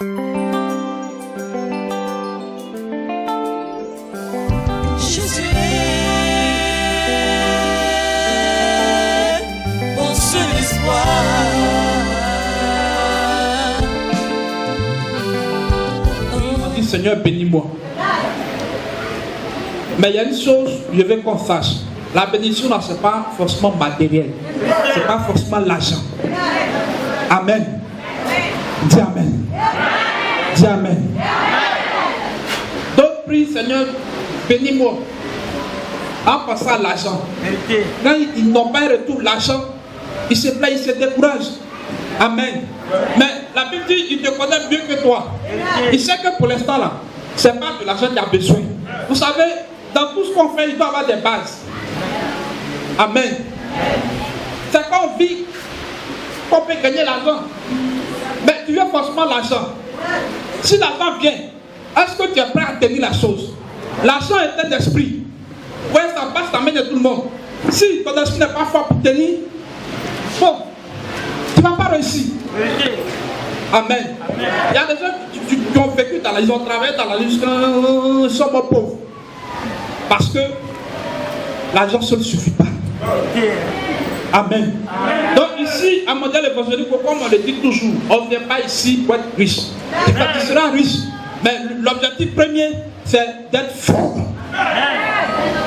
Jésus est mon seul espoir. On dit Seigneur, bénis-moi. Mais il y a une chose, je veux qu'on sache. La bénédiction, là, ce n'est pas forcément matériel. Ce n'est pas forcément l'argent. Amen. Dis Amen. Dis Amen. D'autres prient, Seigneur, bénis-moi. En passant à l'argent. Quand ils n'ont pas un retour l'argent, ils se plaignent, ils se découragent. Amen. Mais la Bible dit, il te connaît mieux que toi. Il sait que pour l'instant, là, ce n'est pas de l'argent qu'il a besoin. Vous savez, dans tout ce qu'on fait, il doit avoir des bases. Amen. C'est quand on vit qu'on peut gagner l'argent. Mais tu veux forcément l'argent. Si l'argent vient, est-ce que tu es prêt à tenir la chose? L'argent est un esprit. Ouais, ça passe dans la main de tout le monde. Si ton esprit n'est pas fort pour tenir, bon, tu ne vas pas réussir. Amen. Il y a des gens qui ont vécu dans la vie, ils ont travaillé dans la vie, ils sont pauvres. Parce que l'argent seul ne suffit pas. Amen. Donc ici, à modèle évangélique, comme on le dit toujours, on ne vient pas ici pour être riche. Tu seras riche. Mais l'objectif premier, c'est d'être fort.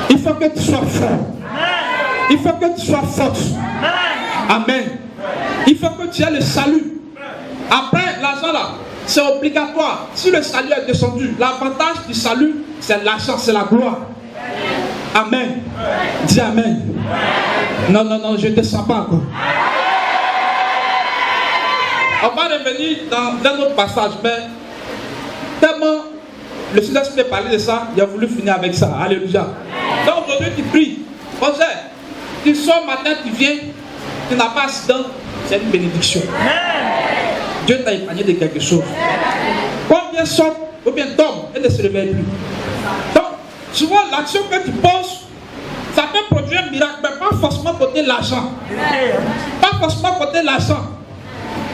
Il faut que tu sois fort. Il faut que tu sois forte. Amen. Il faut que tu aies le salut. Après, l'argent là, c'est obligatoire. Si le salut est descendu, l'avantage du salut, c'est l'argent, c'est la gloire. Amen. Dis Amen. Non, je ne te sens pas encore. On va revenir dans un autre passage, mais tellement le Saint-Esprit a parlé de ça, il a voulu finir avec ça. Alléluia. Donc aujourd'hui tu pries. Tu sors matin, tu viens, tu n'as pas accident, c'est une bénédiction. Dieu t'a épargné de quelque chose. Combien sortent, ou bien dorment et ne se réveillent plus. Donc, souvent l'action que tu poses, ça peut produire un miracle, mais pas forcément côté l'argent. Pas forcément côté l'argent.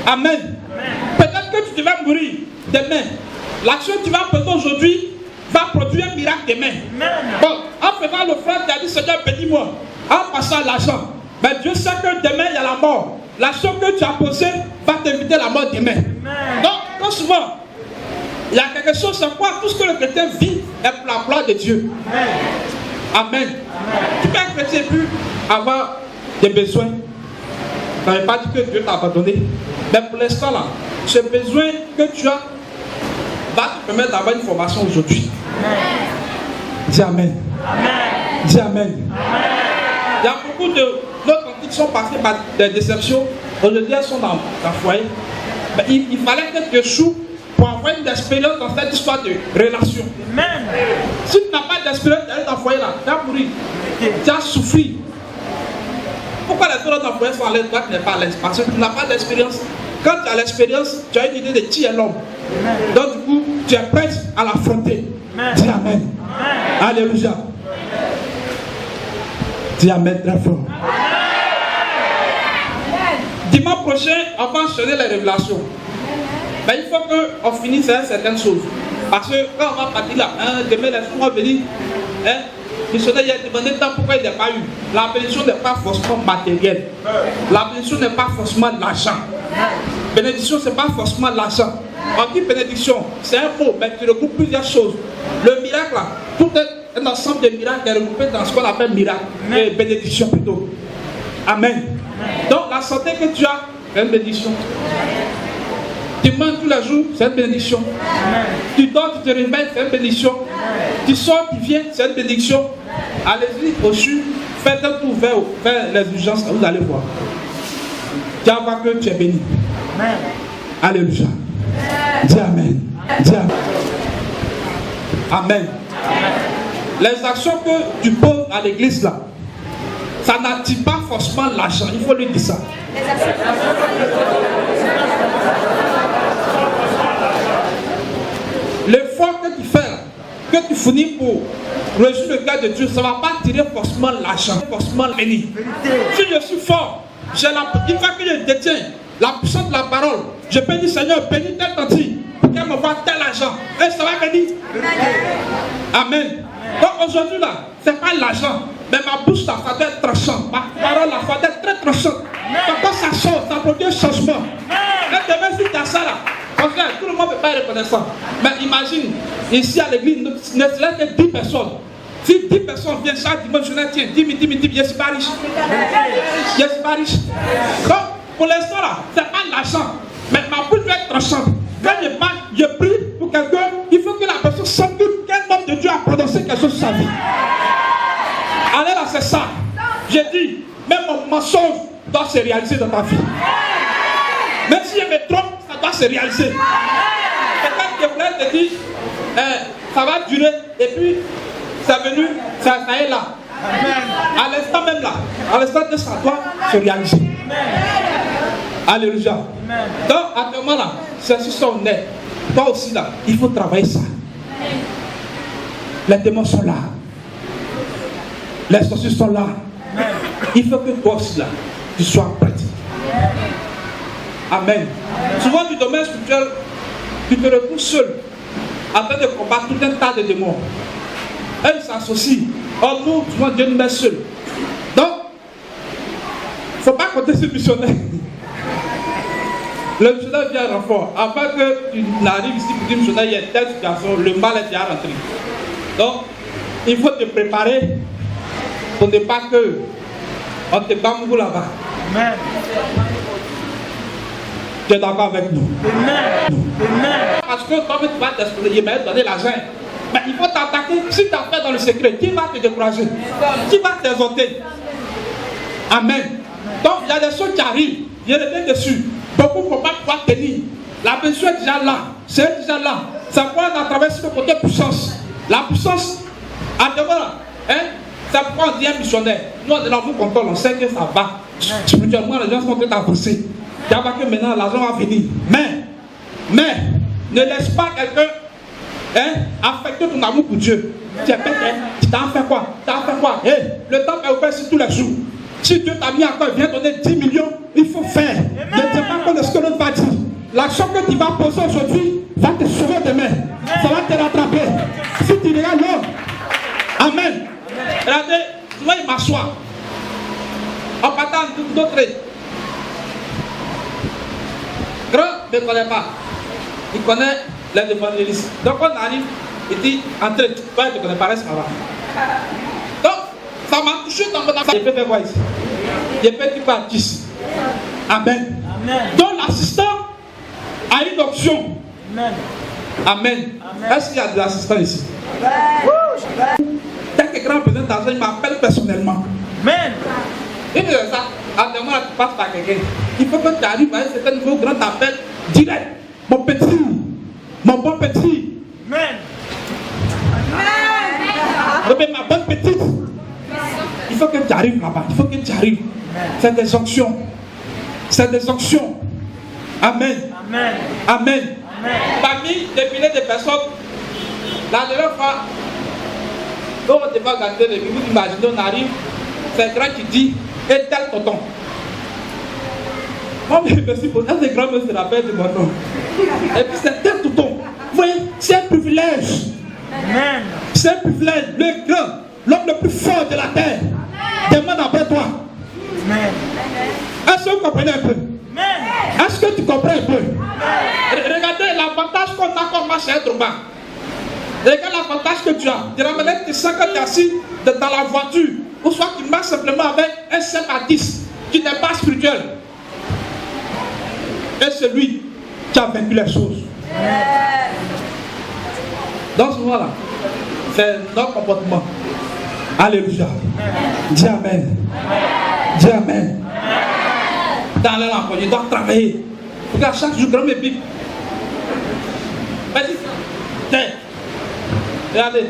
Amen. Peut-être que tu devais mourir demain. L'action que tu vas poser aujourd'hui va produire un miracle demain. Bon, en faisant l'offrande, tu as dit Seigneur, bénis-moi. En passant à l'argent. Mais Dieu sait que demain il y a la mort. L'action que tu as posée va t'éviter la mort demain. Donc, quand souvent, il y a quelque chose, c'est quoi? Tout ce que le chrétien vit est pour la gloire de Dieu. Amen. Tu peux être chrétien et puis avoir des besoins. Ça ne veut pas dire que Dieu t'a abandonné. Mais pour l'instant là, ce besoin que tu as va te permettre d'avoir une formation aujourd'hui. Dis Amen. Dis Amen. Il y a beaucoup de notre qui sont passés par des déceptions. Aujourd'hui, elles sont dans le foyer. Mais il fallait que tu échoues pour avoir une expérience dans cette histoire de relation. Si tu n'as pas d'expérience dans le foyer là, tu as mouru. Tu as souffert. Pourquoi les autres dans le foyer sont à l'aise, toi tu n'es pas à l'aise? Parce que tu n'as pas d'expérience. Quand tu as l'expérience, tu as une idée de qui est l'homme. Donc du coup, tu es prêt à l'affronter. Dis Amen. Alléluia. Dis Amen très fort. Dimanche prochain, on va enchaîner les révélations. Mais il faut qu'on finisse certaines choses. Parce que quand on va partir là, demain les gens vont venir. Le missionnaire il a demandé tant pourquoi il n'a pas eu. La bénédiction n'est pas forcément matérielle. La bénédiction n'est pas forcément l'argent. Bénédiction, ce n'est pas forcément l'argent. On dit bénédiction, c'est un mot, mais tu recoupes plusieurs choses. Le miracle, là, tout est un ensemble de miracles est regroupé dans ce qu'on appelle miracle. Et bénédiction plutôt. Amen. Donc la santé que tu as, c'est une bénédiction. Tu manges tous les jours, c'est une bénédiction. Tu dors, tu te réveilles, c'est une bénédiction. Tu sors, tu viens, c'est une bénédiction. Allez-y au sud, faites un tour vers les urgences, vous allez voir. Tu vas voir que tu es béni. Alléluia. Dis Amen. Dis Amen. Amen. Les actions que tu poses à l'église là, ça n'attire pas forcément l'argent. Il faut lui dire ça. L'effort que tu fais là, que tu fournis pour réussir le cœur de Dieu, ça ne va pas tirer forcément l'argent, forcément béni. Si je suis fort, une fois que je détiens la puissance de la parole, je peux dire Seigneur, bénis telle tantine, pour qu'elle quelqu'un me voit tel argent, et ça va venir. Amen. Donc aujourd'hui là, ce n'est pas l'argent, mais ma bouche là, ça doit être tranchant. Ma parole là, ça doit être très tranchante. Quand ça sort, ça produit un changement. Et demain, si tu as ça là, parce que tout le monde ne peut pas être reconnaissant. Mais imagine, ici à l'église, ne serait que 10 personnes. Si 10 personnes viennent chaque dimanche, je dis, tiens, 10 000, je ne suis pas riche. Je ne suis pas riche. Donc, pour l'instant là, ce n'est pas l'argent, mais ma bouche doit être tranchante. Quand je prie pour quelqu'un, il faut que la personne sente qu'un homme de Dieu a prononcé quelque chose sur sa vie. Allez là, c'est ça. J'ai dit, même mon mensonge doit se réaliser dans ta vie. Même si je me trompe, ça doit se réaliser. Et quand je voulais te dire, ça va durer, et puis c'est venu, ça est là. À l'instant même là, à l'instant de ça doit se réaliser. Alléluia. Donc, à ce moment-là, c'est sur son nez. Toi aussi là, il faut travailler ça. Les démons sont là. Les sorciers sont là. Il faut que toi aussi là, tu sois prêt. Amen. Souvent du domaine spirituel, tu te retrouves seul, en train de combattre tout un tas de démons. Et ils s'associent. Or nous, souvent Dieu nous met seul. Donc, il ne faut pas compter ce missionnaire. Le missionnaire vient en renfort. Avant que tu n'arrives ici pour dire missionnaire, il y a telle situation, le mal est déjà rentré. Donc, il faut te préparer pour ne pas que on te bambou là-bas. Amen. Tu es d'accord avec nous? Amen. Parce que comme tu vas t'exploser, il m'a donné l'argent. Mais il faut t'attaquer. Si tu as fait dans le secret, qui va te décourager? Qui va t'exhorter? Amen. Donc il y a des choses qui arrivent. Je reviens dessus. Beaucoup ne vont pas pouvoir tenir. La blessure est déjà là. C'est déjà là. Ça peut à travers ce côté puissance. La puissance, à devoir, hein? Ça pourquoi on dit un missionnaire. Nous, on est là, vous contrôle, on sait que ça va. Spirituellement, les gens sont en train d'avancer. Il y a pas que maintenant l'argent va venir. Mais, ne laisse pas quelqu'un affecter ton amour pour Dieu. Tu es bête, tu t'en fais quoi? Le temps est ouvert sur tous les jours. Si Dieu t'a mis encore, il vient donner 10 millions, il faut faire. Ne dis pas quoi de ce que l'autre va dire. L'action que tu vas poser aujourd'hui va te sauver demain. Ça va te rattraper. Si tu regardes l'homme, amen. Regardez, moi il m'assoit. En partant d'autres. Grand ne connaît pas. Il connaît les évangélistes. Donc on arrive, il dit, entrez, toi tu ne connais pas, reste là-bas. Donc, ça m'a touché dans mon affaire. Je peux faire quoi ici? Je peux dire quoi ici? Amen. Donc l'assistant a une option. Amen. Est-ce qu'il y a de l'assistant ici? Dès que grand besoin d'argent, il m'appelle personnellement. Amen. Il dit ça, à un moment, tu passes par quelqu'un. Il faut que tu arrives à un certain niveau, grand t'appelle direct. Mon petit, mon bon petit. Amen. Ma bonne petite. Il faut que tu arrives là-bas. Il faut que tu arrives. C'est des onctions. C'est des onctions. Amen. Amen. Amen. Parmi des milliers de personnes, la dernière fois, quand on devait regarder les vidéos, vous imaginez, on arrive, c'est un grand qui dit, et tel tonton. Moi, je me suis posé, un des grands me se rappelle de mon nom. Et puis c'est tel tonton. Vous voyez, c'est un privilège. Amen. C'est un privilège. Le grand, l'homme le plus fort de la terre, demande après toi. Amen. Est-ce que vous comprenez un peu? Amen. Est-ce que tu comprends un peu? Amen. Regardez l'avantage qu'on a comme marché être bas. Regarde l'avantage que tu as. Tu ramènes, tu sens que tu es assis dans la voiture. Ou soit tu marches simplement avec un 7 à 10 qui n'est pas spirituel. Et c'est lui qui a vaincu les choses. Amen. Dans ce moment-là, c'est notre comportement. Alléluia. Dis Amen. Dis Amen. Dans l'emploi, je dois travailler. Regarde, chaque jour, grand mes bibles. Vas-y. Tiens. Regardez.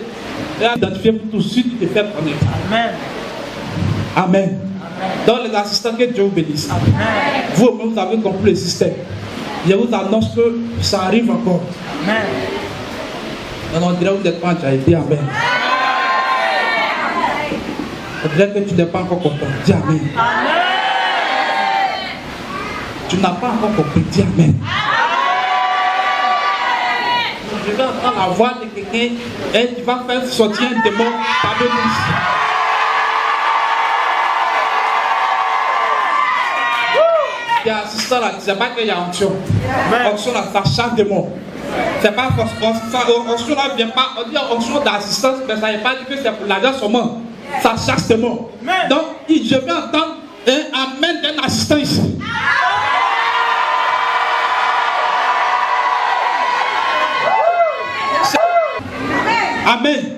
Identifiez pour tous ceux qui te font prendre. Amen. Amen. Donc les assistants, que Dieu vous bénisse. Amen. Vous-même, vous avez compris le système. Je vous annonce que ça arrive encore. Amen. On dirait que vous n'êtes pas déjà été. Amen. On dirait que tu n'es pas encore compris. Dis Amen. Amen. Tu n'as pas encore compris. Dis Amen. je vais entendre la voix de quelqu'un et tu vas faire sortir un démon parmi nous ici. Il y a assistant là, c'est pas qu'il y a onction. Onction là, ça chasse démon. C'est pas onction là vient pas, on dit onction d'assistance, mais ça ne veut pas dire que c'est pour l'argent seulement. Ça chasse démon. Donc, je vais entendre un amen d'un assistant ici. Amen.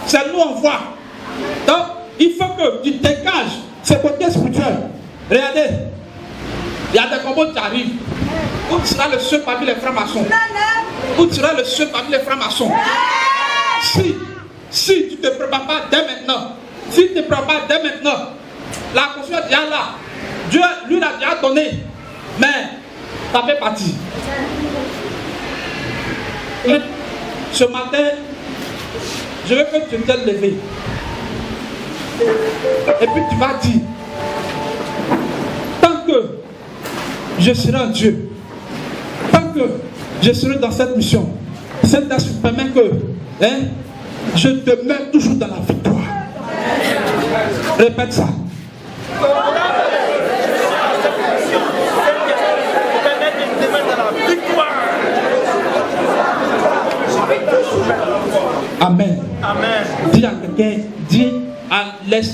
C'est nous on voit. Donc, il faut que tu dégages ce côté spirituel. Regardez, il y a des combats qui arrivent. Où tu seras le seul parmi les francs-maçons. Où tu seras le seul parmi les francs-maçons. Si tu ne te prépares pas dès maintenant, si tu ne te prépares pas dès maintenant, la conscience est déjà là. Dieu lui l'a déjà donné. Mais ça fait partie. Et ce matin, je veux que tu te leves. Et puis tu vas dire, tant que je serai un Dieu, tant que je serai dans cette mission, Saint-Esprit permet que je demeure toujours dans la victoire. Répète ça. Amen. Amen. Dis à quelqu'un, dis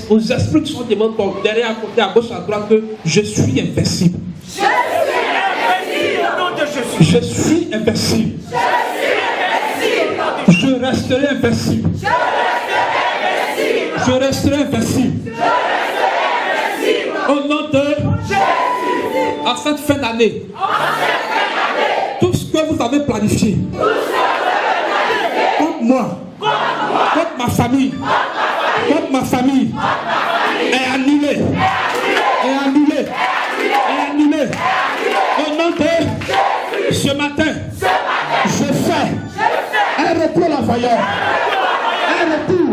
aux esprits qui sont devant toi, derrière, à côté, à gauche, à droite, que je suis invincible. Je suis invincible. Je resterai invincible. Je resterai invincible. Au nom de Jésus. À cette fin d'année, tout ce que vous avez planifié contre moi, contre ma famille, est annulé. Est annulé. Est annulé. Au nom de ce matin, je fais un retour à la vaillante. Un retour.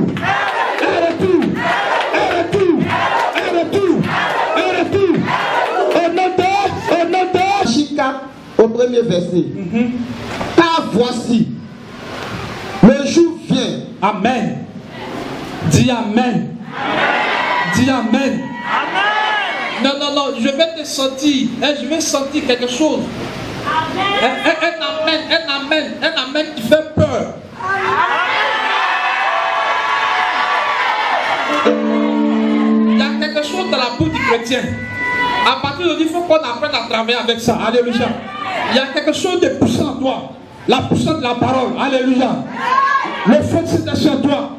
Au nom de Chica, au premier verset. Car voici, le jour vient. Amen. Dis Amen. Dis Amen. Non, je vais te sentir. Je vais sentir quelque chose. Un amen qui fait peur. Il y a quelque chose dans la bouche du chrétien. À partir d'aujourd'hui, il faut qu'on apprenne à travailler avec ça. Alléluia. Il y a quelque chose de puissant en toi. La puissance de la parole. Alléluia. Le feu de Saint-Esprit en toi.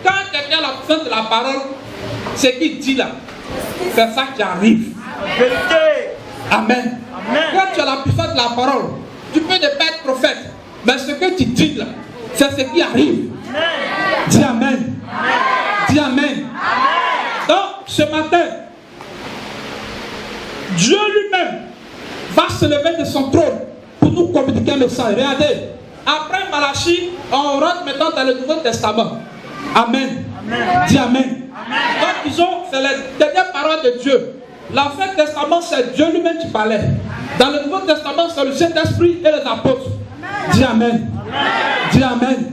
Quand quelqu'un a la puissance de la parole, ce qu'il dit là, c'est ça qui arrive. Amen. Quand tu as la puissance de la parole, tu peux ne pas être prophète, mais ce que tu dis là, c'est ce qui arrive. Dis Amen. Dis Amen. Donc, ce matin, Dieu lui-même va se lever de son trône pour nous communiquer un message. Regardez, après Malachie, on rentre maintenant dans le Nouveau Testament. Amen. Dis Amen. Donc, disons, c'est la dernière parole de Dieu. L'Ancien Testament, c'est Dieu lui-même qui parlait. Dans le Nouveau Testament, c'est le Saint-Esprit et les apôtres. Dis Amen. Dis Amen.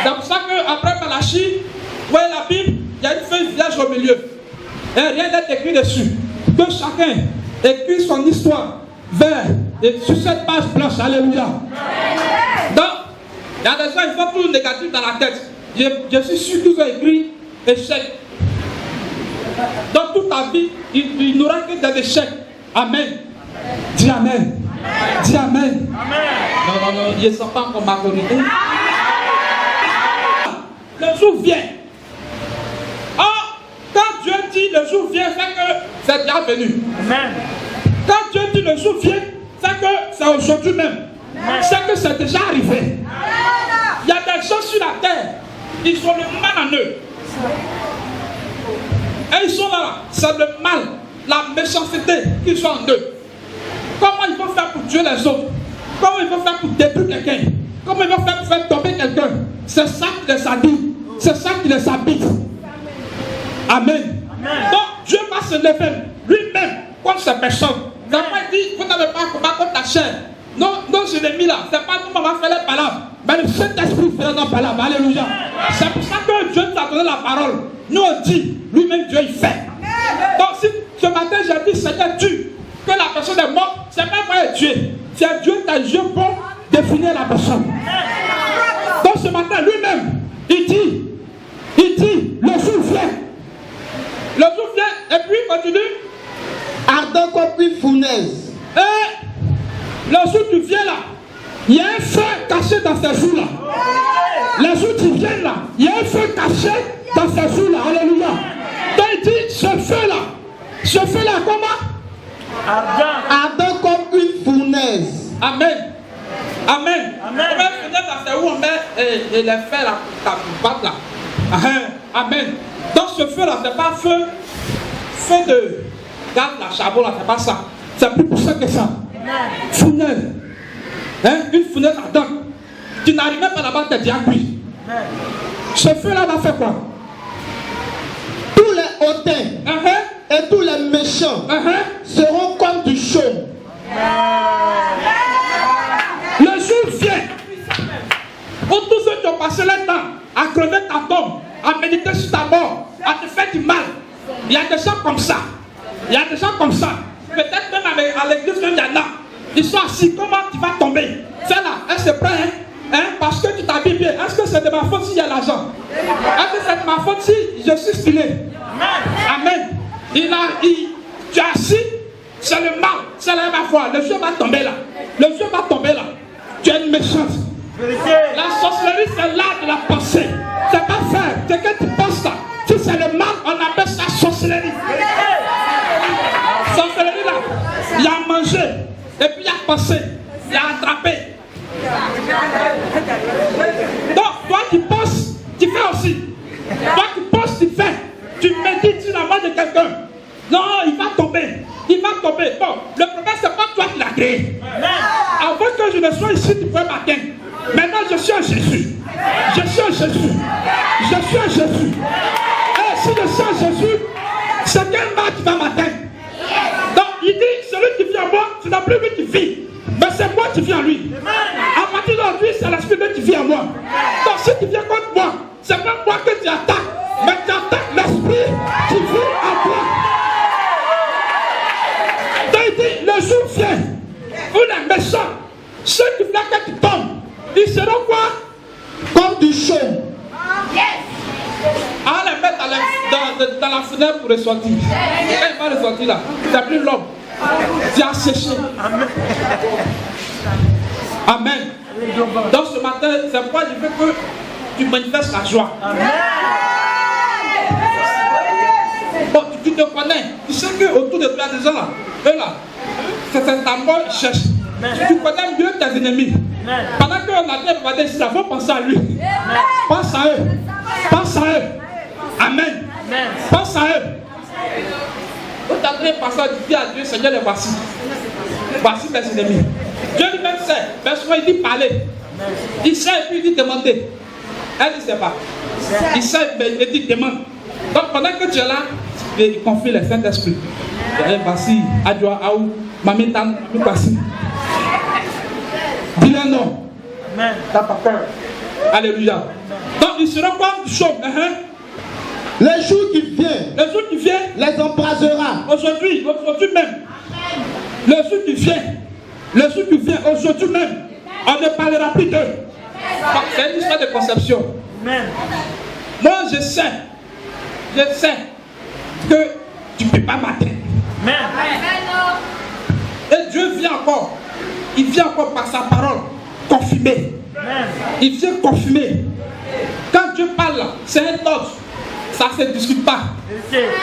C'est pour ça qu'après Malachie, vous voyez la Bible, il y a une feuille vierge au milieu. Et rien n'est écrit dessus. Que chacun écrit son histoire vers et sur cette page blanche. Alléluia. Donc, il y a des gens, ils font tout le négatif dans la tête. Je suis sûr qu'ils ont écrit échec. Dans toute ta vie, il n'aura que des échecs. Amen. Dis Amen. Dis Amen. Non, je ne sens pas encore ma vérité. Le jour vient. Quand Dieu dit le jour vient, c'est que c'est déjà venu. Amen. Quand Dieu dit le jour vient, c'est que c'est aujourd'hui même. C'est que c'est déjà arrivé. Il y a des gens sur la terre, ils sont le mal en eux. Et ils sont là, c'est le mal, la méchanceté qu'ils sont en eux. Comment ils vont faire pour tuer les autres? Comment ils vont faire pour détruire quelqu'un? Comment ils vont faire pour faire tomber quelqu'un? C'est ça qui les habite. C'est ça qui les habite. Amen. Donc Dieu va se lever lui-même contre ces personnes. Il n'a pas dit, vous n'avez pas combat contre la chair. Non, je l'ai mis là. C'est pas nous, on va faire les palabres. Mais Mais le Saint-Esprit fera dans la parole. Alléluia. C'est pour ça que Dieu t'a donné la parole. Nous on dit, lui-même Dieu il fait. Donc si ce matin j'ai dit, Seigneur, tu, que la personne est morte, c'est même pas Dieu. C'est Dieu qui a Dieu pour définir la personne. Donc ce matin, lui-même, il dit, le jour vient. Le jour vient, et puis il continue. Ardent comme une fournaise. Et le jour tu viens là, il y a un feu caché dans ces jours-là. Le jour tu viens là, il y a un feu caché dans ces jours-là. Alléluia. Donc il dit, ce feu-là, comment? Ardent comme une fournaise. Amen. Amen. Amen. On met fenêtre, c'est où on met les fers là, ta patte là. Amen. Donc ce feu-là, c'est pas feu de gaz là, charbon là, c'est pas ça. C'est plus puissant que ça. Fournaise. Une fournaise ardente. Tu n'arrives même pas là-bas, tu es déjà cuit. Ce feu-là va faire quoi? Tous les hautains et tous les méchants seront comme du chaume. Le jour vient où tous ceux qui ont passé le temps à crever ta tombe, à méditer sur ta mort, à te faire du mal. Il y a des gens comme ça. Il y a des gens comme ça. Peut-être même à l'église, il y en a. Ils sont assis. Comment tu vas tomber? C'est là. Elle se prend, parce que tu t'habilles bien. Est-ce que c'est de ma faute s'il y a l'argent? Est-ce que c'est de ma faute si je suis stylé? Amen. Tu es assis. C'est le mal. C'est la même foi. Le Dieu va tomber là. Le Dieu va tomber là. Tu es une méchante. La sorcellerie, c'est l'art de la pensée. C'est pas faire. C'est que tu penses là. Si c'est le mal, on appelle ça sorcellerie. Sorcellerie là, il y a mangé, et puis il y a pensé, il y a attrapé. Donc, toi qui penses, tu fais aussi. Toi qui penses, tu fais. Tu médites sur la mort de quelqu'un. Non, il va tomber. Il va tomber. Bon, le problème, c'est pas toi qui l'as créé. Avant que je ne sois ici, tu pourrais m'atteindre. Maintenant, je suis en Jésus. Je suis en Jésus. Je suis en Jésus. Et si je suis en Jésus, c'est quel mal qui va m'atteindre? Donc, il dit, celui qui vient à moi, ce n'est plus lui qui vit. Mais c'est moi qui vis en lui. À partir d'aujourd'hui, c'est l'esprit qui vit en moi. Donc, si tu viens contre moi, c'est pas moi que tu attaques, mais tu attaques l'esprit qui vit en toi. Donc, il dit, le jour vient où les méchants, ceux qui voulaient que tu tombes, ils seront quoi? Comme du chaume. À les mettre dans la fenêtre pour ressortir. Quand il va ressortir là, c'est plus l'homme. Tu as séché. Amen. Donc ce matin, c'est pourquoi je veux que tu manifestes la joie. Bon, tu te connais. Tu sais qu'autour de toi, des gens là, eux là, c'est ta mort, ils cherchent. Tu connais mieux tes ennemis. Pendant qu'on a bien préparé ici, il faut penser à lui. Pense à eux. Pense à eux. Amen. Pense à eux. Vous t'attendez passer à dire à Dieu, Seigneur, les voici. Voici mes ennemis. Dieu lui-même sait. Mais souvent il dit parler. Il sait et puis il dit demander. Elle ne sait pas. Il sait, mais il dit demande. Donc pendant que tu es là, il confie le Saint-Esprit. Voici, Adjoa, Aou, Mamitan, voici. Dis-le non. Amen. T'as pas peur. Alléluia. Donc il sera comme du chaume. Le jour qui vient, les embrasera. Aujourd'hui même. Le jour qui vient, aujourd'hui même, on ne parlera plus d'eux. C'est une histoire de conception. Amen. Moi je sais que tu ne peux pas m'atteindre. Amen. Et Dieu vient encore. Il vient encore par sa parole confirmer. Amen. Il vient confirmer. Quand Dieu parle, c'est un ordre. Ça ne se discute pas.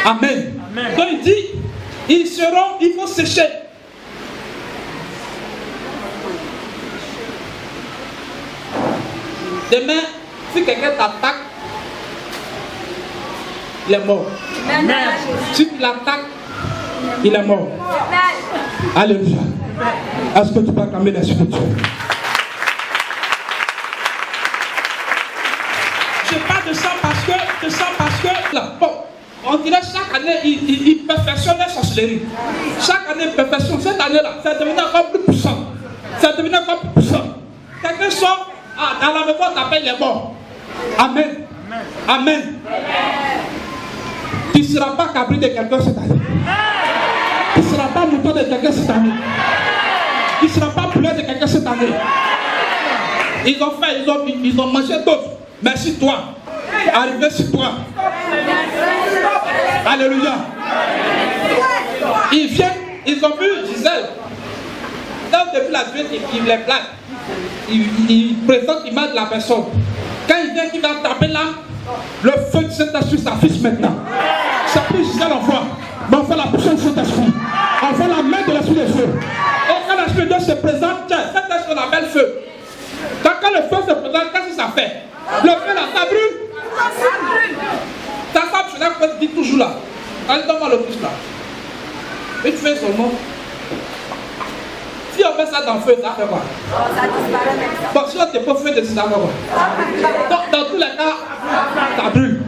Amen. Amen. Donc il dit, ils vont sécher. Demain, si quelqu'un t'attaque, il est mort. Amen. Si tu l'attaques, il est mort. Alléluia. Est-ce que tu peux acclamer l'Esprit de Dieu? Je parle de ça parce que là, bon, on dirait chaque année, il perfectionne la sorcellerie. Chaque année, il perfectionne. Cette année-là, c'est devenu encore plus puissant. C'est devenu encore plus puissant. Quelqu'un sort, à la maison, t'appelles les morts. Amen. Amen. Tu ne seras pas cabri de quelqu'un cette année. Tu ne seras pas mouton de quelqu'un cette année. Tu ne seras pas poulet de quelqu'un cette année. Ils ont fait, ils ont mangé d'autres. Mais si toi, arrivé sur toi. Alléluia. Ils viennent, ils ont vu Gisèle. Donc depuis la suite, ils les plaquent. Ils présentent l'image de la personne. Quand il vient, il va taper là, le feu du Saint-Esprit s'affiche maintenant. Ça peut Gisèle envoie. Mais on fait la puissance du Saint-Esprit. On fait la main de l'Esprit de feu. Et quand l'Esprit de Dieu se présente, Saint-Esprit on appelle feu. Quand le feu se présente, qu'est-ce que ça fait? Le feu là, ça brûle. Ta femme, je dis toujours là. Allez, donne-moi le fils là. Et tu fais son nom. Si on met ça dans le feu, ça fait quoi? Ça disparaît même ça. Bon, si on te peut faire de ça, ça fait quoi? Donc, dans tous les cas, ça brûle.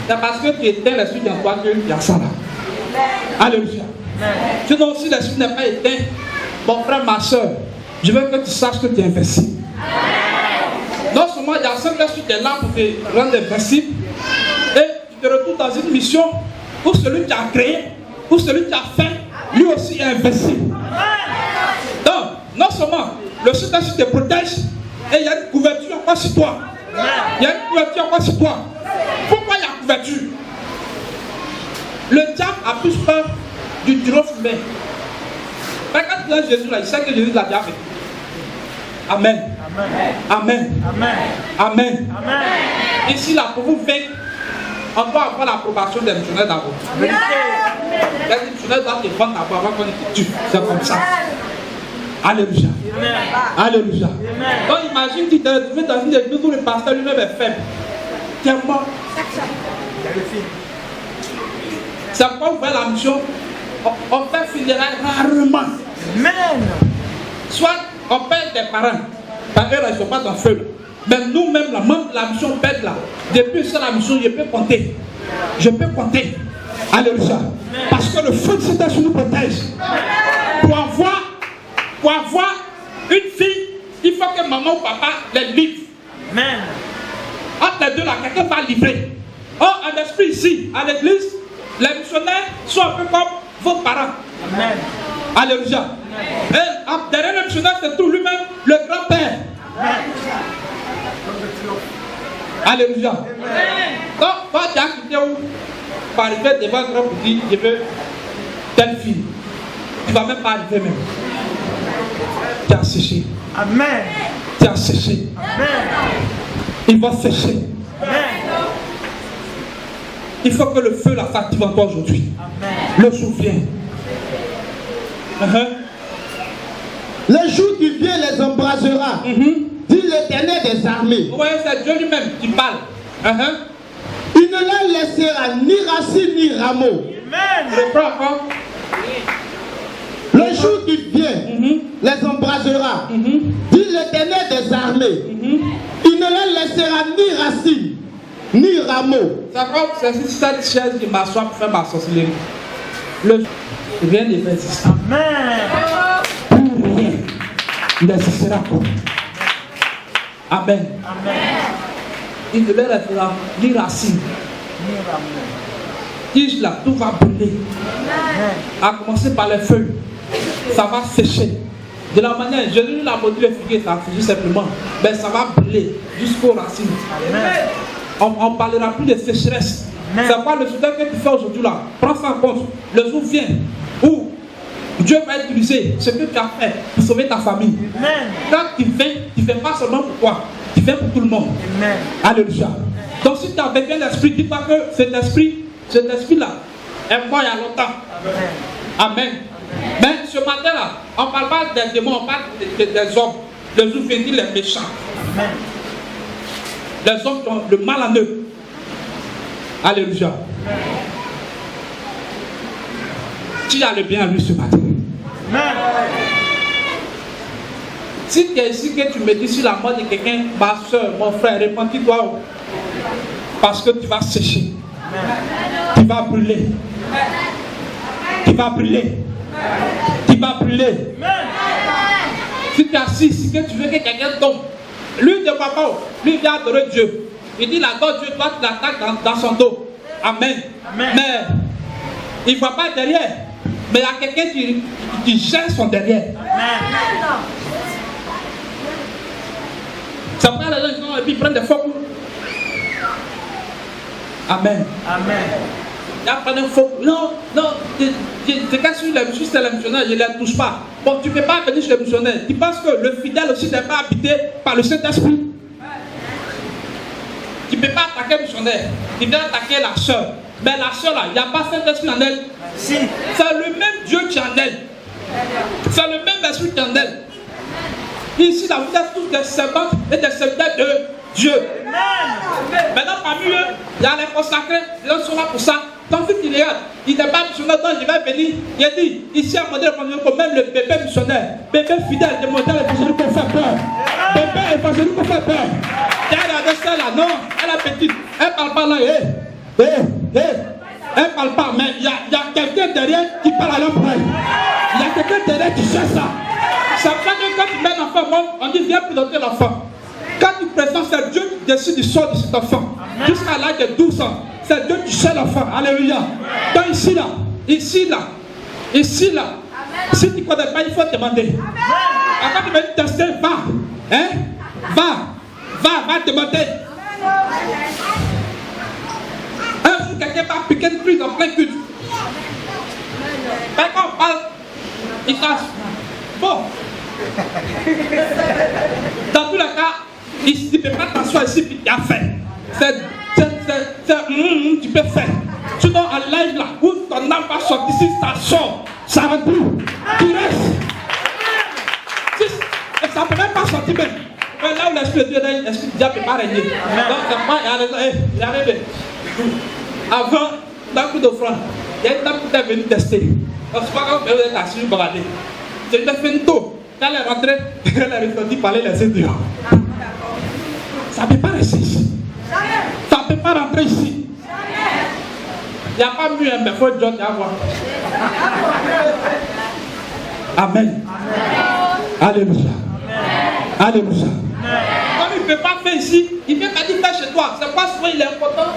C'est parce que tu éteins l'esprit dans toi qu'il y a ça là. Alléluia. Sinon, si l'esprit n'est pas éteint, mon frère, ma soeur, je veux que tu saches que tu es invincible. Non seulement il y a Saint-Esprit qui est là pour te rendre invincible, et tu te retrouves dans une mission où celui qui a créé, où celui qui a fait, lui aussi est invincible. Donc, non seulement le Saint-Esprit te protège, et il y a une couverture encore sur toi. Il y a une couverture encore sur toi. Pourquoi il y a une couverture? Le diable a plus peur du dur fumé. Mais quand tu as Jésus là, il sait que Jésus l'a déjà fait. Amen. Amen. Amen. Amen. Amen. Ici là, pour vous vaincre, on doit avoir l'approbation des missionnaires d'abord. Les missionnaires doivent te prendre d'abord avant qu'on te tue. C'est comme ça. Alléluia. Alléluia. Donc imagine tu te retrouves dans une église où le pasteur lui-même est faible. Tu es mort. C'est pourquoi vous voyez la mission. On fait funérailles rarement. Amen. Soit on perd des parents. Par eux, ils ne sont pas dans le feu. Mais nous-mêmes, la mission pète là. Depuis ça, la mission, je peux compter. Je peux compter. Alléluia. Parce que le feu de Saint-Esprit nous protège. Pour avoir une fille, il faut que maman ou papa les livre. Amen. Entre les deux là, quelqu'un va livrer. Or, en esprit ici, à l'église, les missionnaires sont un peu comme vos parents. Amen. Alléluia. Et derrière le missionnaire, c'est tout lui-même, le grand-père. Alléluia. Donc, toi, tu as quitté où? Pour arriver devant un grand pour dire, je veux telle fille. Tu ne vas même pas arriver même. Tu as séché. Amen. Tu as séché. Amen. Il va sécher. Amen. Il faut que le feu la s'active en toi aujourd'hui. Le souvient. Le jour qui vient les embrasera. Dit l'Éternel des armées. Oui, c'est Dieu lui-même qui parle. Il ne leur laissera ni racine ni rameau. Le jour qui vient les embrasera. Dit l'Éternel des armées. Il ne leur laissera ni racine ni rameau. C'est cette chaise qui m'assoit pour faire ma sorcellerie. Rien ne va exister. Amen. Rien n'existera pas. Amen. Amen. Il ne leur restera ni racine, ni rameau. Tige là, tout va brûler. À commencer par les feuilles. Ça va sécher. De la manière, je ne la motive figuier, ça fait simplement. Mais ça va brûler jusqu'aux racines. Amen. On ne parlera plus de sécheresse. C'est quoi le soutien que tu fais aujourd'hui là? Prends ça en compte. Le jour vient où Dieu va utiliser ce que tu as fait pour sauver ta famille. Amen. Quand tu fais, tu ne fais pas seulement pour toi, tu fais pour tout le monde. Amen. Alléluia. Donc si tu as avec un esprit, dis-toi que cet esprit-là est mort il y a longtemps. Amen. Amen. Mais ce matin-là, on ne parle pas des démons, on parle des hommes. Le jour vient, les méchants. Amen. Les hommes qui ont le mal en eux. Alléluia. Tu as le bien à lui ce matin. Amen. Si tu es ici que tu me dis sur la mort de quelqu'un, ma soeur, mon frère, répands-toi. Parce que tu vas sécher. Amen. Tu vas brûler. Tu vas brûler. Tu vas brûler. Si tu es assis, si que tu veux que quelqu'un tombe, lui ne voit pas, lui vient adorer Dieu. Il dit, la God Dieu, toi tu l'attaques dans son dos. Amen. Amen. Mais il ne voit pas derrière. Mais il y a quelqu'un qui gère son derrière. Amen. Ça prend les gens et puis ils prennent des faux coups. Amen. Amen. Il y a pas de faux coups. Non, c'est qu'à sur les missionnaires, je ne les touche pas. Bon, tu ne peux pas venir chez les missionnaires. Tu penses que le fidèle aussi n'est pas habité par le Saint-Esprit? Tu ne peux pas attaquer le missionnaire. Tu viens attaquer la soeur. Mais la soeur là, il n'y a pas Saint-Esprit en elle. Si. C'est le même Dieu qui est en elle. C'est le même esprit qui est en elle. Ici, là, vous êtes tous des servantes et des serviteurs de Dieu. Amen. Maintenant, parmi eux, il y a les consacrés. Les gens sont là pour ça. Ton fils, il regarde. Il n'est pas missionnaire, donc il va venir. Il a dit, ici, à modèle, même le bébé missionnaire, bébé fidèle, de modèle évangélique pour faire peur. Bébé évangélique pour faire peur. Il y a ça là, non, elle est petite. Elle ne parle pas là. Elle ne parle pas, mais il y a quelqu'un derrière qui parle à l'oreille. Il y a quelqu'un derrière qui cherche ça. Ça fait que quand tu mets l'enfant au monde, on dit viens piloter l'enfant. Quand tu présentes, c'est Dieu qui décide du sort de cet enfant. Jusqu'à l'âge de 12 ans, c'est Dieu qui cherche l'enfant. Alléluia. Donc ici là, si tu ne connais pas, il faut demander. Quand tu veux tester, va. Hein? Va demander. Un jour, quelqu'un va piquer une prise en plein culte. Mais quand on parle, il casse. Bon. Dans tous les cas, il ne peut pas t'asseoir ici et tu as fait. Tu peux faire. Sinon, en live là, où ton âme va sortir, si ça sort, ça rentre plus. Tu restes. Si, ça ne peut même pas sortir même. Mais là où l'esprit de Dieu, l'esprit de diable ne peut pas régner. Donc, c'est pas, il est arrivé. Avant, dans le coup d'offrande, il y a une dame qui est venue tester. Donc, c'est pas comme elle est assise, vous baladez. C'est une fait tôt. Quand elle est rentrée, elle a ressorti parler les dehors. Ça ne peut pas rester ici. Ça ne peut pas rentrer ici. Il n'y a pas mieux, mais il faut Dieu avoir. Amen. Alléluia. Alléluia. Comme il ne peut pas faire ici, il ne peut pas dire faire chez toi. C'est pas souvent il est important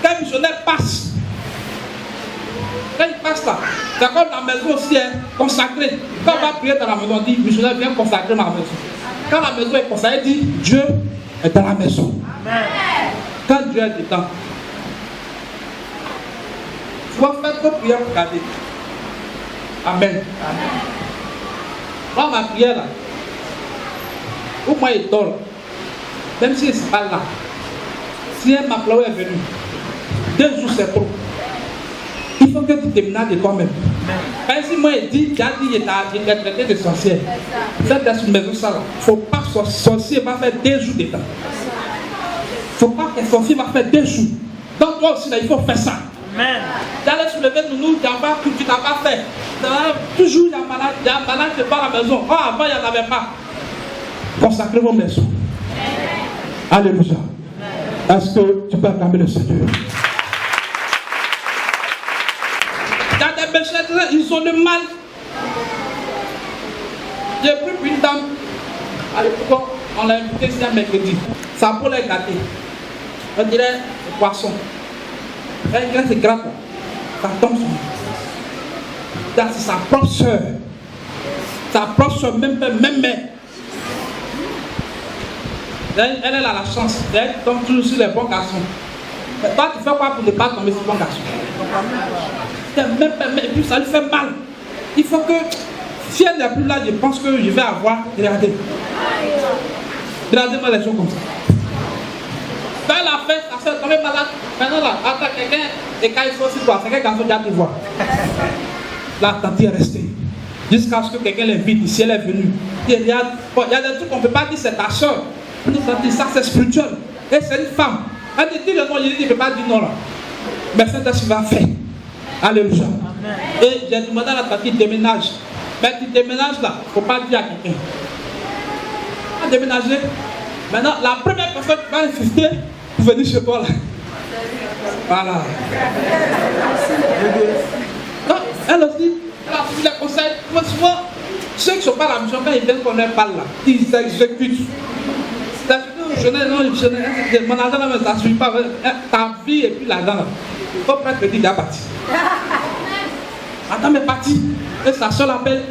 qu'un missionnaire passe. Quand il passe là, c'est comme la maison aussi est consacrée. Quand on va prier dans la maison, on dit missionnaire viens consacrer ma maison. Quand la maison est consacrée, il dit Dieu est dans la maison. Amen. Quand Dieu est dedans, tu vas faire ton prière pour garder. Amen. Moi, ma prière là, au moins il dort, même s'il n'est pas là, si un maplau est venu, 2 jours c'est trop. Il faut que tu déménages de toi-même. Parce que si moi il dit, il a dit, il est traité de sorcière. Ça dans une maison ça là. Il ne faut pas que sorcier va faire 2 jours dedans. Il ne faut pas que sorcier va faire 2 jours. Donc toi aussi là, il faut faire ça. Amen. D'aller soulever nous, tu n'as pas fait. Toujours il y a un malade qui part à la maison. Oh, avant il n'y en avait pas. Consacrez vos maisons. Alléluia. Est-ce que tu peux acclamer le Seigneur? Il y a des pécheurs, ils ont le mal. J'ai pris une dame. À l'époque, on l'a invité ici un mercredi. Sa peau est gâtée. On dirait un poisson. Elle graisse et gratte. Ça tombe sur lui. C'est sa propre soeur. Sa propre soeur, même mère. Elle a la chance. Elle tombe toujours sur les bons garçons. Mais toi, tu fais quoi pour ne pas tomber sur les bons garçons? Et puis ça lui fait mal. Il faut que, si elle n'est plus là, je pense que je vais avoir. Regardez. Regardez-moi les choses comme ça. Quand elle a fait, ça s'est tombé malade. Maintenant là, attends quelqu'un, et quand il faut aussi toi, c'est quel garçon qui a pu voir. La tante est restée. Jusqu'à ce que quelqu'un l'invite ici, elle est venue. Il y a des trucs qu'on ne peut pas dire, c'est ta soeur. Nous avons dit ça, c'est spirituel. Et c'est une femme. Elle dit le nom, il ne peut pas dire non là. Mais c'est ce qu'il va faire. Alléluia. Amen. Et j'ai demandé à la tante qui déménage. Mais tu déménages là, il ne faut pas dire à quelqu'un. On va déménager. Maintenant, la première personne qui va insister pour venir chez toi là. Voilà. Donc, elle aussi, elle a suivi les conseils. Moi, souvent, Ceux qui ne sont pas à la mission, quand ils viennent qu'on leur parle là, ils exécutent. Mon argent là, ça ne suit pas. Ta vie et puis l'argent là. Il faut presque dire qu'il est parti. Attends, mais parti. Et sa soeur l'appelle.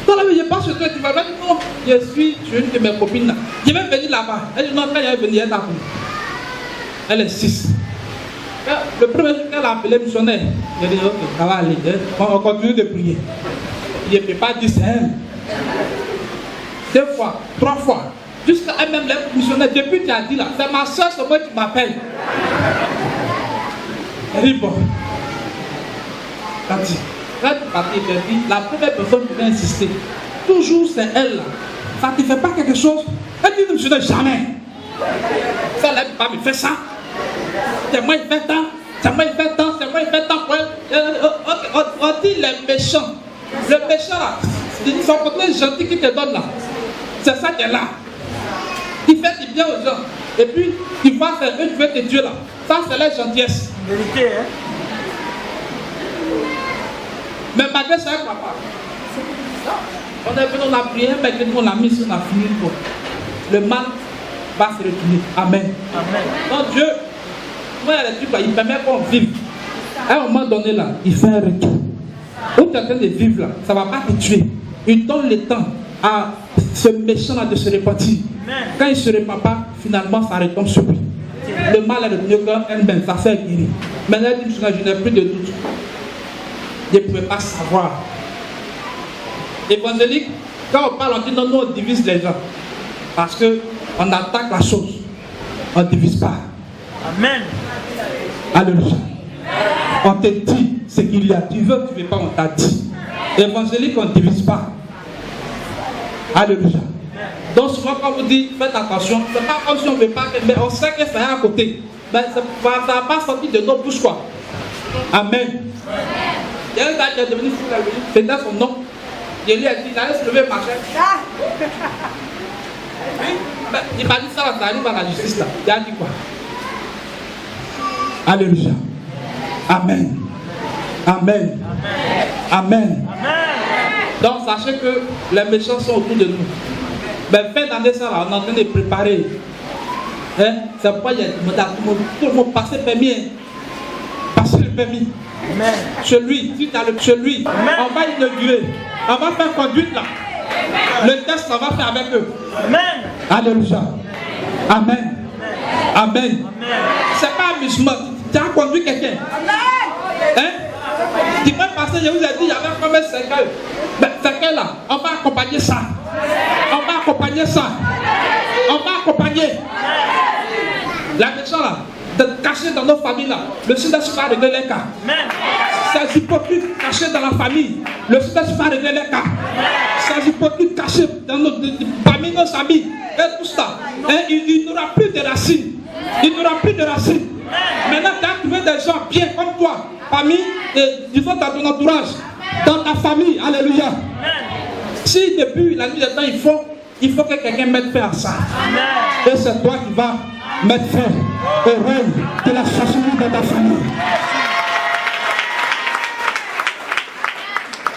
Non, là, je pense que toi, tu vas dire non. Je suis une de mes copines là. Je vais venir là-bas. Elle dit non, quand elle est venue, elle a appelé. Elle est 6. Le premier jour qu'elle a appelé le missionnaire, il a dit ok, ça va aller. On continue de prier. Il ne peut pas dire c'est elle. 2 fois, 3 fois. Jusqu'à elle-même, le missionnaire, depuis tu as dit là, c'est ma soeur, c'est moi qui m'appelle. Elle dit bon. Quand tu partis, la première personne qui va insister, toujours c'est elle là. Ça ne te fait pas quelque chose. Elle dit, je ne jamais. Ça ne pas me faire ça. C'est moi qui fais tant. C'est moi qui fais tant. C'est moi qui fais tant. On dit les méchants. Le méchant là, son côté gentil qui te donne là. C'est ça qui est là. Il fait du bien aux gens. Et puis, tu vois, c'est eux qui veulent te tuer là. Ça, c'est la gentillesse. Vérité, hein? Mais malgré ça, papa, on est venu, on a prié, mais on a mis, on a fini. Le mal va se retourner. Amen. Amen. Donc Dieu, moi, il permet qu'on vive. À un moment donné là, il fait un retour. Où tu es en train de vivre là, ça ne va pas te tuer. Il donne le temps à ce méchant là de se repentir. Quand il ne se repent pas, finalement ça retombe sur lui. Le mal est revenu comme elle-même, ça s'est guéri. Maintenant, elle dit, je n'ai plus de doute. Je ne pouvais pas savoir. Évangélique, quand on parle, on dit non, nous on divise les gens. Parce qu'on attaque la chose. On ne divise pas. Amen. Alléluia. On te dit ce qu'il y a. Tu veux, tu ne veux pas, on t'a dit. Évangélique, on ne divise pas. Alléluia. Donc souvent quand vous dites faites attention, c'est pas comme si on ne veut pas, mais on sait que ça est à côté. Mais ça ne va pas sortir de nos bouches quoi. Amen. Il y a un gars qui est devenu fou, c'était son nom. Je lui ai dit, il allait se lever marcher. Il m'a dit ça, ça arrive à la justice là. Il a dit quoi? Alléluia. Amen. Amen. Amen. Donc sachez que les méchants sont autour de nous. Mais fin d'année ça là, on est en train de préparer. Hein? C'est pourquoi il y a tout le monde passer le permis. Hein? Passer le permis. Amen. Celui, si tu as le celui, on va inaugurer. On va faire conduite là. Le test, on va faire avec eux. Amen. Alléluia. Amen. Amen. C'est pas amusement. Tu as conduit quelqu'un. Hein? Tu peux passer, je vous ai dit, il y avait comme un cercueil. Mais cercueil là, on va accompagner ça. On va accompagner ça. On va accompagner. La méchant là, de cacher dans nos familles là, le Saint-Esprit va régler les cas. Ces hypocrites cachés dans la famille, le Saint-Esprit va régler les cas. Ces hypocrites cachés parmi nos amis, et tout ça, hein, il n'aura plus de racines. Il n'aura plus de racines. Maintenant, tu as trouvé des gens bien comme toi, parmi, disons, dans ton entourage, dans ta famille. Alléluia. Si depuis la nuit des temps, il faut que quelqu'un mette fin à ça. Et c'est toi qui vas mettre fin au règne de la chasserie dans ta famille.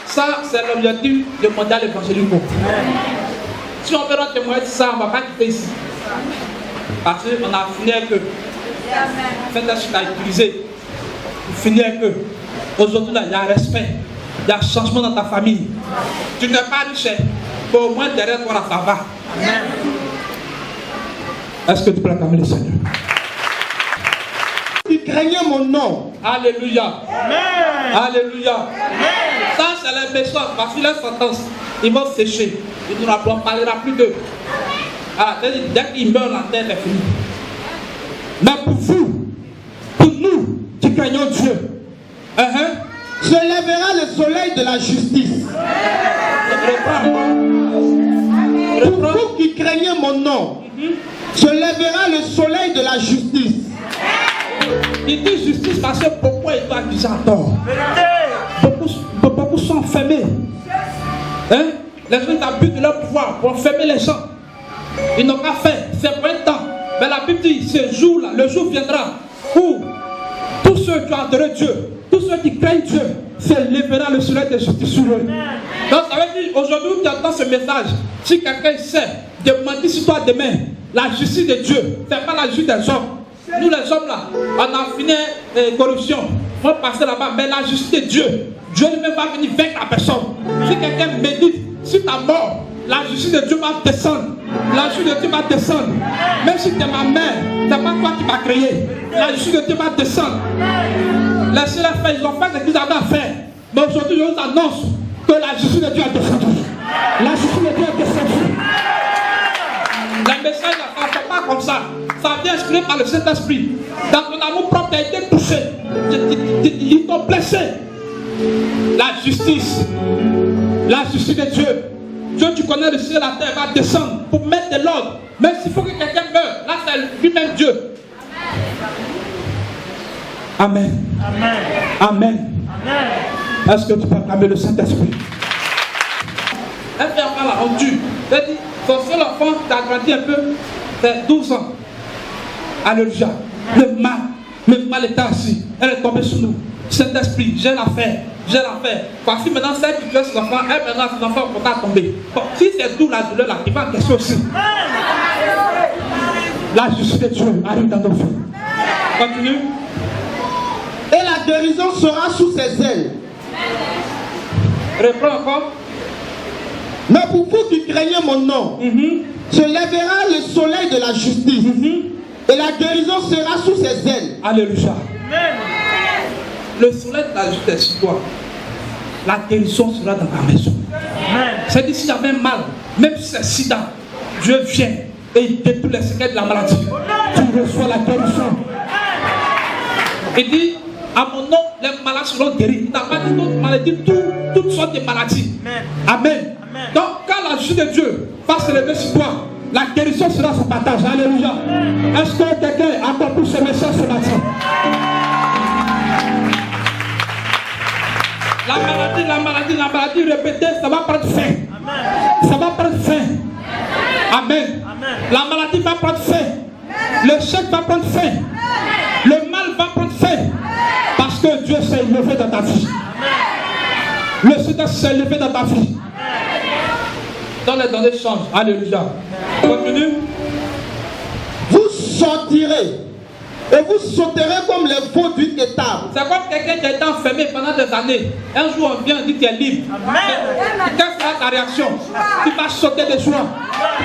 Ça, c'est l'objectif du mondial évangélique. Si on veut témoigner de ça, on ne va pas quitter ici. Parce qu'on a fini avec eux. Faites ce qu'on a utilisé. On finit avec eux. Aujourd'hui, il y a respect. Il y a changement dans ta famille. Tu n'es pas riche. Mais au moins derrière toi, ça va. Est-ce que tu peux acclamer le Seigneur? Tu craignais mon nom. Alléluia. Alléluia. Ça, c'est les méchants. Parce qu'il a sentence. Ils vont sécher. On ne parlera plus d'eux. Ah, dès qu'ils meurent, la terre est finie. Mais pour vous, pour nous qui craignons Dieu, se lèvera le soleil de la justice. Pour vous qui craignez mon nom, se lèvera le soleil de la justice. Il dit justice parce que beaucoup est accusé à tort. Beaucoup sont enfermés. Hein? Les gens abusent de leur pouvoir pour enfermer les gens. Ils n'ont pas fait, c'est pour un temps. Mais la Bible dit, ce jour-là, le jour viendra où tous ceux qui ont adoré Dieu, tous ceux qui craignent Dieu, se lèvera le soleil de justice sur eux. Donc ça veut dire, aujourd'hui tu entends ce message, si quelqu'un sait demander sur toi demain, la justice de Dieu, c'est pas la justice des hommes. Nous les hommes là, on a fini corruption, on va passer là-bas, mais la justice de Dieu, Dieu lui-même va venir vaincre la personne. Si quelqu'un médite sur ta mort, la justice de Dieu va descendre. La justice de Dieu va descendre. Même si tu es ma mère, c'est pas toi qui m'as créé. La justice de Dieu va descendre. Laissez-les faire, ils ont fait ce qu'ils avaient à faire. Mais aujourd'hui, je vous annonce que la justice de Dieu est descendue. La justice de Dieu est descendue. Le message ne passe pas comme ça. Ça vient inspiré par le Saint-Esprit. Dans ton amour propre, tu as été touché. Ils t'ont blessé. La justice de Dieu. Dieu, tu connais le ciel et la terre, va descendre pour mettre de l'ordre. Même s'il faut que quelqu'un meure, là c'est lui-même Dieu. Amen. Amen. Amen. Amen. Est-ce que tu peux acclamer le Saint-Esprit? Un père là, on tue. C'est dit, son seul enfant, tu as grandi un peu, c'est 12 ans. Alléluia. Le mal est assis. Elle est tombée sur nous. Saint-Esprit, j'ai l'affaire. Voici maintenant celle qui tuait ses enfants, elle maintenant ses enfants vont pas tomber. Bon, si c'est tout la douleur là, il va en question aussi. La justice de Dieu arrive dans nos vies. Continue. Et la guérison sera sous ses ailes. Reprends encore. Mais pour vous qui craignez mon nom, se lèvera le soleil de la justice. Et la guérison sera sous ses ailes. Alléluia. Amen. Le soleil de la justice sur toi. La guérison sera dans ta maison. Amen. C'est-à-dire si j'avais mal, même si c'est sida, Dieu vient et il détruit les séquelles de la maladie. Tu reçois la guérison. Il dit, à mon nom, les malades seront guéris. Il n'a pas dit d'autres maladies, toutes sortes de maladies. Amen. Amen. Donc, quand la justice de Dieu va se lever sur toi, la guérison sera son partage. Alléluia. Est-ce que quelqu'un a compris ce message ce matin? La maladie répétée, ça va prendre fin. Amen. Ça va prendre fin. Amen. Amen. La maladie va prendre fin. Le chèque va prendre fin. Le mal va prendre fin. Parce que Dieu s'est élevé dans ta vie. Le Seigneur s'est élevé dans ta vie. Dans les données changent. Alléluia. Continue. Vous sortirez et vous sauterez comme les veaux d'une étable. C'est comme quelqu'un qui a été enfermé pendant des années. Un jour on vient, on dit qu'il est libre. Quelle sera ta réaction? Tu vas sauter de joie.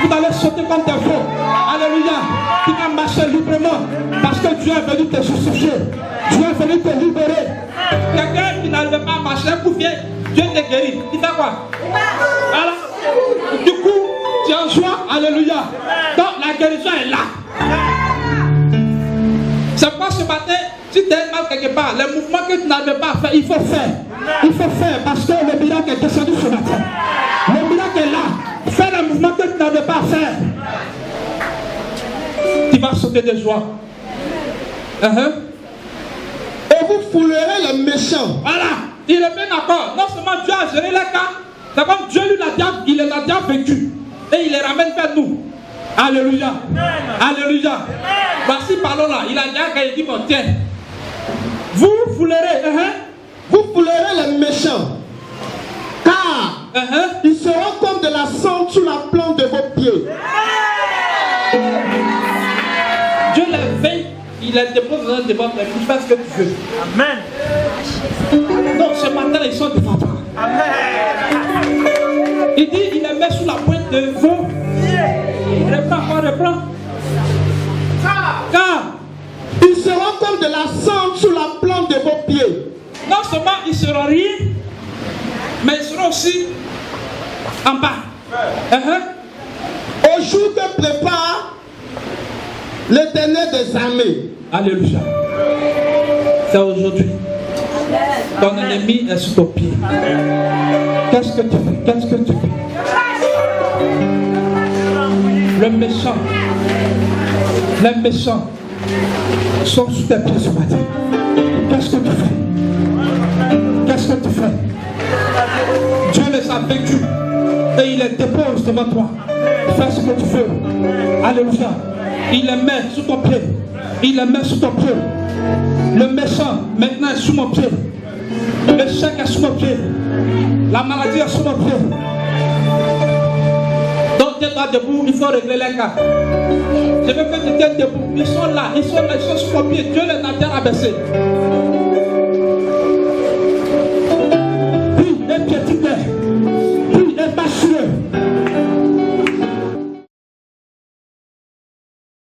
Vous allez sauter comme des veaux. Alléluia. Tu vas marcher librement. Parce que Dieu est venu te justifier. Dieu est venu te libérer. Quelqu'un qui n'arrive pas à marcher, un coup vient, Dieu te guérit. Tu fais quoi? Voilà. Du coup, tu es en joie. Alléluia. Donc la guérison est là. C'est pas ce matin, si tu es mal quelque part, les mouvements que tu n'arrives pas à faire, il faut faire. Il faut faire parce que le miracle est descendu ce matin. Le miracle est là. Fais les mouvements que tu n'arrives pas à faire. Tu vas sauter de joie. Et vous foulerez les méchants. Voilà. Il est bien d'accord. Non seulement Dieu a géré les cas, c'est comme Dieu lui il les a déjà vécu. Et il les ramène vers nous. Alléluia. Alléluia. Voici, parlons là. Il a déjà dit, bon, tiens. Vous foulerez. Vous foulerez les méchants. Car ils seront comme de la cendre sous la plante de vos pieds. Dieu les veille. Il les dépose dans un débat. Tu fais ce que tu veux. Amen. Non, ce matin, ils sont devant toi. Amen. Il dit, il les met sous la pointe de vos. Reprends. Car ils seront comme de la cendre sous la plante de vos pieds. non seulement ils seront rien, mais ils seront aussi en bas. Au jour que prépare l'Éternel des armées. Alléluia. C'est aujourd'hui. Ton ennemi est sous ton pied. Qu'est-ce que tu fais? Les méchants sont sous tes pieds ce matin. Qu'est-ce que tu fais? Dieu les a vaincus et il les dépose devant toi. Fais ce que tu veux. Alléluia. Il les met sous ton pied. Le méchant maintenant est sous mon pied. Le chèque est sous mon pied. La maladie est sous mon pied. Donc, tiens-toi debout, il faut régler les cas. Je veux que tu tiennes debout. Ils sont là, ils sont sous mon pied. Dieu les a déjà abaissés.